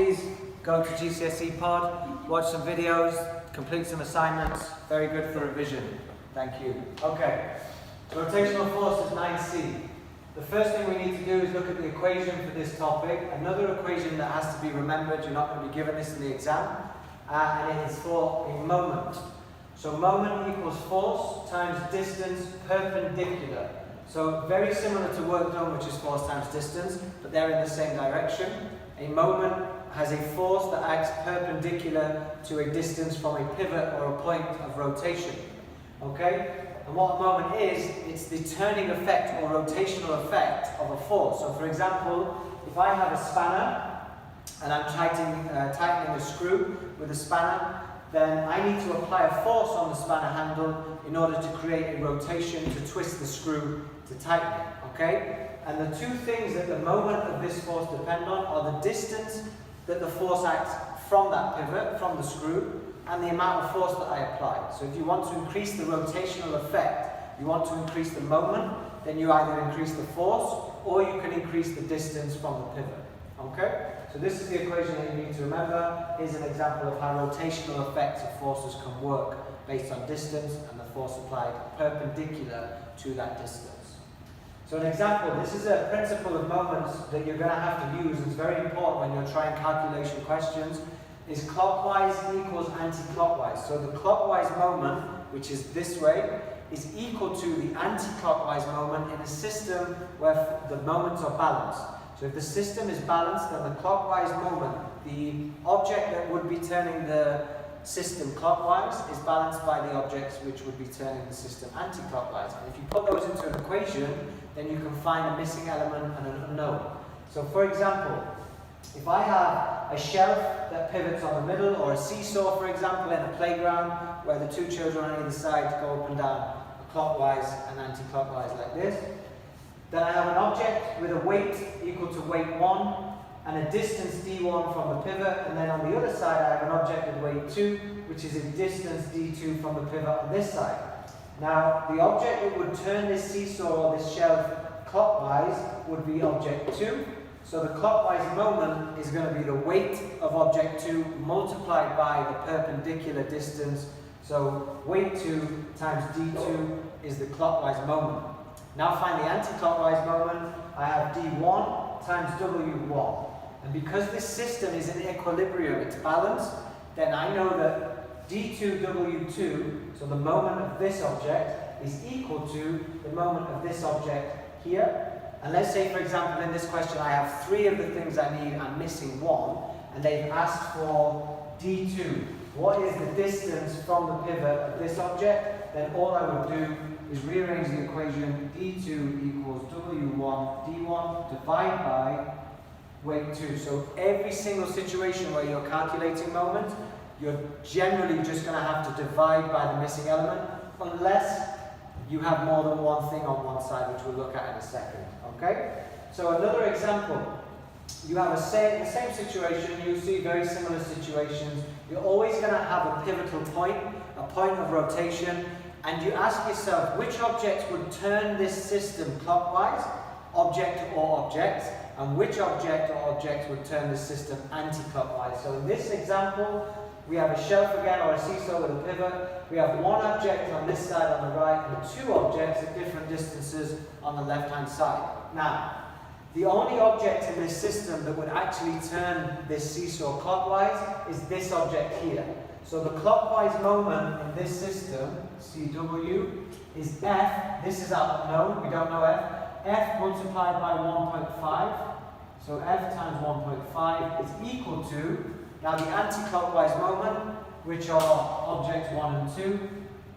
please go to GCSE pod, watch some videos, complete some assignments. Very good for revision. Thank you. Okay, rotational force is 9c. The first thing we need to do is look at the equation for this topic. Another equation that has to be remembered, you're not going to be given this in the exam, and it is for a moment. So moment equals force times distance perpendicular. So very similar to work done, which is force times distance, but they're in the same direction. A moment has a force that acts perpendicular to a distance from a pivot or a point of rotation. Okay? And what a moment is, it's the turning effect or rotational effect of a force. So for example, if I have a spanner and I'm tightening a screw with a spanner, then I need to apply a force on the spanner handle in order to create a rotation to twist the screw to tighten it. Okay? And the two things that the moment of this force depend on are the distance that the force acts from that pivot, from the screw, and the amount of force that I apply. So if you want to increase the rotational effect, you want to increase the moment, then you either increase the force or you can increase the distance from the pivot. Okay? So this is the equation that you need to remember. Here's an example of how rotational effects of forces can work based on distance and the force applied perpendicular to that distance. So an example, this is a principle of moments that you're going to have to use. It's very important when you're trying calculation questions. Is clockwise equals anti-clockwise. So the clockwise moment, which is this way, is equal to the anti-clockwise moment in a system where the moments are balanced. So if the system is balanced, then the clockwise moment, the object that would be turning the system clockwise, is balanced by the objects which would be turning the system anti-clockwise. And if you put those into an equation, then you can find a missing element and an unknown. So for example, if I have a shelf that pivots on the middle, or a seesaw, for example, in a playground where the two children on either side go up and down clockwise and anti-clockwise like this, then I have an object with a weight equal to weight 1 and a distance d1 from the pivot, and then on the other side I have an object with weight 2, which is a distance d2 from the pivot on this side. Now, the object that would turn this seesaw or this shelf clockwise would be object 2. So the clockwise moment is going to be the weight of object 2 multiplied by the perpendicular distance. So weight 2 times d2 is the clockwise moment. Now find the anti-clockwise moment. I have d1 times w1. And because this system is in equilibrium, it's balanced, then I know that d2 w2, so the moment of this object, is equal to the moment of this object here. And let's say, for example, in this question I have 3 of the things I need, I'm missing 1, and they've asked for d2. What is the distance from the pivot of this object? Then all I would do is rearrange the equation. d2 equals w1 d1 divided by weight 2. So every single situation where you're calculating moment, you're generally just going to have to divide by the missing element, unless you have more than one thing on one side, which we'll look at in a second. Okay? So another example. You have the same situation, you see very similar situations. You're always going to have a pivotal point, a point of rotation, and you ask yourself which object would turn this system clockwise, object or object, and which object or object would turn this system anti-clockwise. So in this example, we have a shelf again, or a seesaw with a pivot. We have one object on this side on the right, and 2 objects at different distances on the left-hand side. Now, the only object in this system that would actually turn this seesaw clockwise is this object here. So the clockwise moment in this system, CW, is F. This is our unknown, we don't know F. F multiplied by 1.5. So F times 1.5 is equal to, now the anti-clockwise moment, which are objects 1 and 2.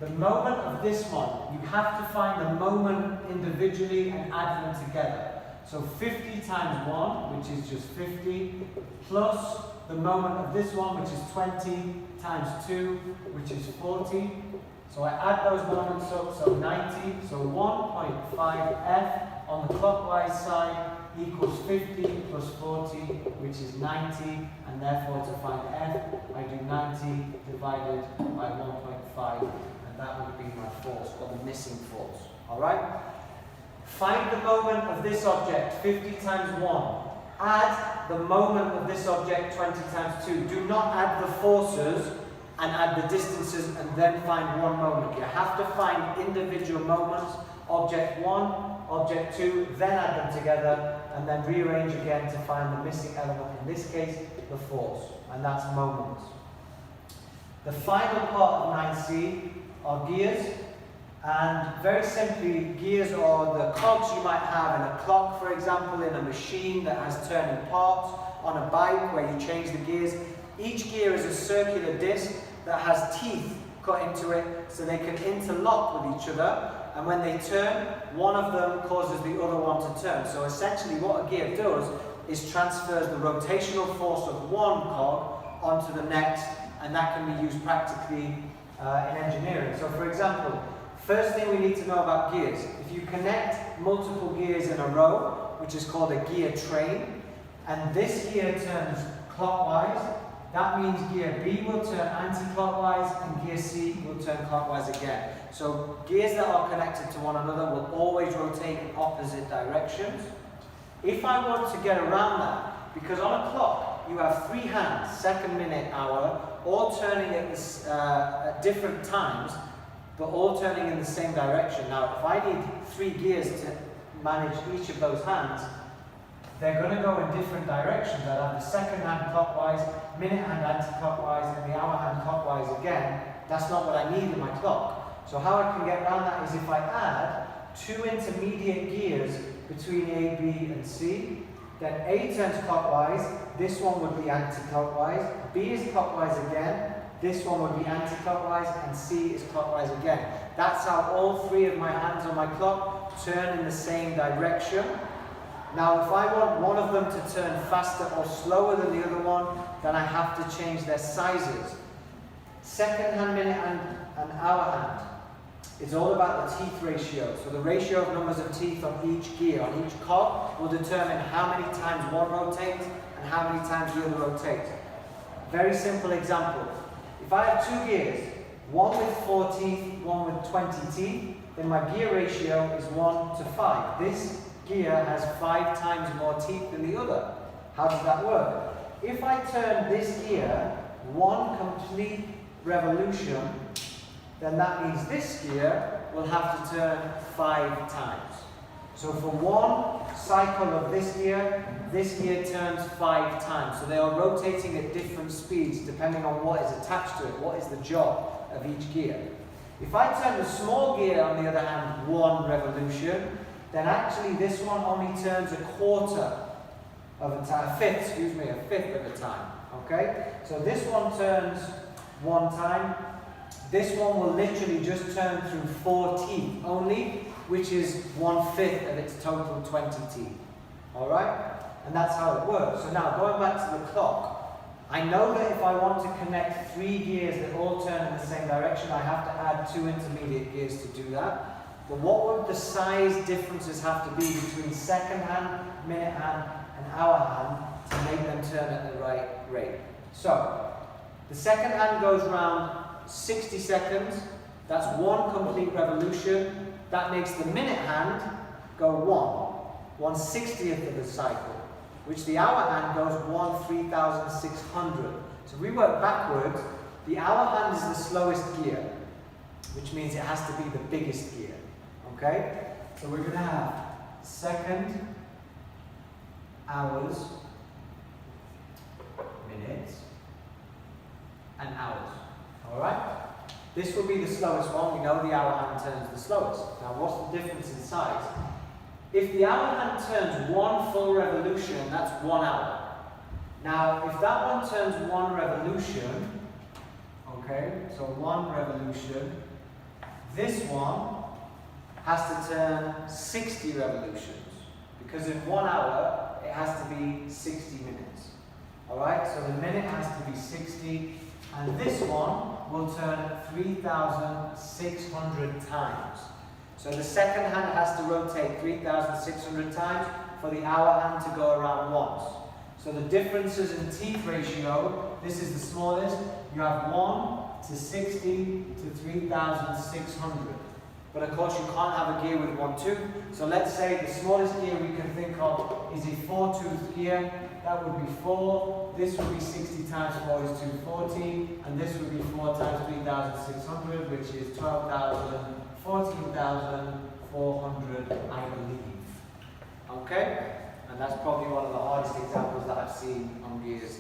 The moment of this one, you have to find the moment individually and add them together. So 50 times 1, which is just 50, plus the moment of this one, which is 20, times 2, which is 40. So I add those moments up, so 90. So 1.5F on the clockwise side equals 50 plus 40, which is 90, and therefore to find F, I do 90 divided by 1.5, and that would be my force, or the missing force. Alright? Find the moment of this object, 50 times 1. Add the moment of this object 20 times 2. Do not add the forces and add the distances and then find one moment. You have to find individual moments, object 1, object 2, then add them together and then rearrange again to find the missing element, in this case, the force, and that's moments. The final part of 9c are gears, and very simply, gears are the cogs you might have in a clock, for example, in a machine that has turning parts, on a bike where you change the gears. Each gear is a circular disc that has teeth cut into it so they can interlock with each other, and when they turn, one of them causes the other one to turn. So essentially what a gear does is transfers the rotational force of one cog onto the next, and that can be used practically in engineering. So for example, first thing we need to know about gears. If you connect multiple gears in a row, which is called a gear train, and this gear turns clockwise, that means gear B will turn anti-clockwise and gear C will turn clockwise again. So gears that are connected to one another will always rotate in opposite directions. If I want to get around that, because on a clock you have 3 hands, second, minute, hour, all turning at different times, but all turning in the same direction. Now, if I need 3 gears to manage each of those hands, they're going to go in different directions. I'll have the second hand clockwise, minute hand anti-clockwise, and the hour hand clockwise again. That's not what I need in my clock. So how I can get around that is if I add 2 intermediate gears between A, B, and C, then A turns clockwise, this one would be anti-clockwise, B is clockwise again, this one would be anti-clockwise, and C is clockwise again. That's how all 3 of my hands on my clock turn in the same direction. Now, if I want one of them to turn faster or slower than the other one, then I have to change their sizes. Second hand, minute hand, and hour hand. It's all about the teeth ratio. So the ratio of numbers of teeth on each gear, on each cog, will determine how many times one rotates and how many times the other rotates. Very simple example. If I have 2 gears, one with 4 teeth, one with 20 teeth, then my gear ratio is 1 to 5. This gear has 5 times more teeth than the other. How does that work? If I turn this gear 1 complete revolution, then that means this gear will have to turn 5 times. So for 1 cycle of this gear turns 5 times. So they are rotating at different speeds depending on what is attached to it, what is the job of each gear. If I turn the small gear, on the other hand, 1 revolution, then actually this one only turns a quarter of a time, a fifth of a time. Okay? So this one turns 1 time. This one will literally just turn through 4 teeth only, which is 1/5 of its total 20 teeth. Alright? And that's how it works. So now, going back to the clock, I know that if I want to connect 3 gears that all turn in the same direction, I have to add 2 intermediate gears to do that. But what would the size differences have to be between second hand, minute hand, and hour hand to make them turn at the right rate? So, the second hand goes around 60 seconds. That's 1 complete revolution. That makes the minute hand go 1/60th of the cycle, which the hour hand goes 1/3600. So if we work backwards, the hour hand is the slowest gear, which means it has to be the biggest gear. Okay? So we're going to have second, hours, minutes, and hours. Alright? This will be the slowest one. We know the hour hand turns the slowest. Now what's the difference in size? If the hour hand turns 1 full revolution, that's 1 hour. Now if that one turns 1 revolution, okay, so 1 revolution, this one has to turn 60 revolutions, because in 1 hour it has to be 60 minutes. Alright, so the minute has to be 60, and this one will turn 3,600 times. So the second hand has to rotate 3,600 times for the hour hand to go around once. So the differences in teeth ratio, this is the smallest, you have 1 to 60 to 3,600. But of course you can't have a gear with one tooth. So let's say the smallest gear we can think of is a 4-tooth gear. That would be 4. This would be 60 times 4 is 240. And this would be 4 times 3,600, which is 12,000, 14,400, I believe. Okay? And that's probably one of the hardest examples that I've seen on gears